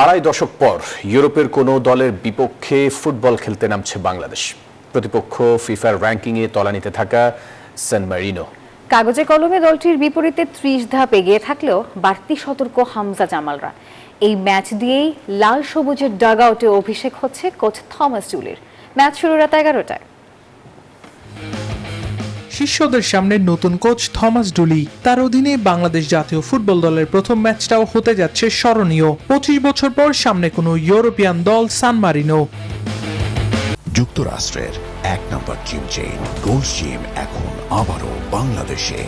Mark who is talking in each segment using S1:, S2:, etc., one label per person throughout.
S1: আড়াই দশক পর ইউরোপের কোনো দলের বিপক্ষে ফুটবল খেলতে নামছে বাংলাদেশ। প্রতিপক্ষ ফিফার র্যাঙ্কিংয়ে তলানিতে থাকা সান মারিনো।
S2: কাগজে কলমে দলটির বিপরীতে ৩০ ধাপ এগিয়ে থাকলেও বাড়তি সতর্ক হামজা জামালরা। এই ম্যাচ দিয়েই লাল সবুজের ডাগ আউটে অভিষেক হচ্ছে কোচ থমাস জুলির। ম্যাচ শুরু রাত ১১টায়।
S3: শিষ্যদের সামনে নতুন কোচ থমাস ডুলি, তার অধীনে বাংলাদেশ জাতীয় ফুটবল দলের প্রথম ম্যাচটাও হতে যাচ্ছে স্মরণীয়। ২৫ বছর পর সামনে কোনো ইউরোপিয়ান দল সান মারিনো।
S4: যুক্তরাষ্ট্রের ১ নম্বর জিম চেইন গোল্ডস জিম এখন আবারও বাংলাদেশে।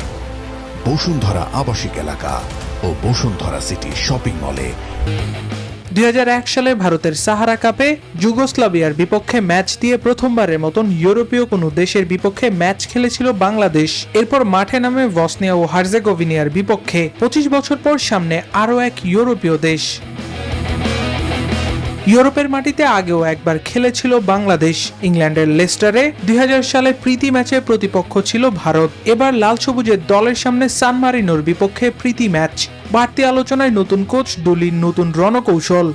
S4: বসুন্ধরা আবাসিক এলাকা ও বসুন্ধরা সিটি শপিং মলে।
S3: ২০০১ সালে ভারতের সাহারা কাপে যুগোস্লাভিয়ার বিপক্ষে ম্যাচ দিয়ে প্রথমবারের মতন ইউরোপীয় কোনো দেশের বিপক্ষে ম্যাচ খেলেছিল বাংলাদেশ। এরপর মাঠে নামে বসনিয়া ও হার্জেগোভিনিয়ার বিপক্ষে। ২৫ বছর পর সামনে আরও এক ইউরোপীয় দেশ। ইউরোপের মাটিতে আগেও একবার খেলেছিল বাংলাদেশ, ইংল্যান্ডের লেস্টারে। ২০০০ সালে প্রীতি ম্যাচে প্রতিপক্ষ ছিল ভারত। এবার লাল সবুজের দলের সামনে সান মারিনোর বিপক্ষে প্রীতি ম্যাচ। বাড়তি আলোচনায় নতুন কোচ ডুলির নতুন রণকৌশল।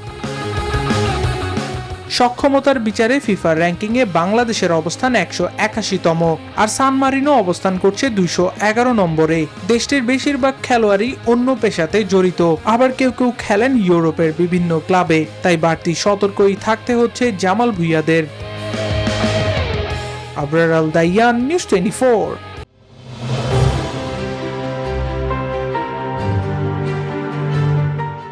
S3: সক্ষমতার বিচারে ফিফার র্যাঙ্কিংয়ে বাংলাদেশের অবস্থান ১৮১তম, আর সান মারিনো অবস্থান করছে ২১১ নম্বরে। দেশটির বেশিরভাগ খেলোয়াড়ই অন্য পেশাতে জড়িত, আবার কেউ কেউ খেলেন ইউরোপের বিভিন্ন ক্লাবে। তাই বাড়তি সতর্কই থাকতে হচ্ছে জামাল ভুঁইয়াদের। আবরার আল দাইয়ান, নিউজ 24।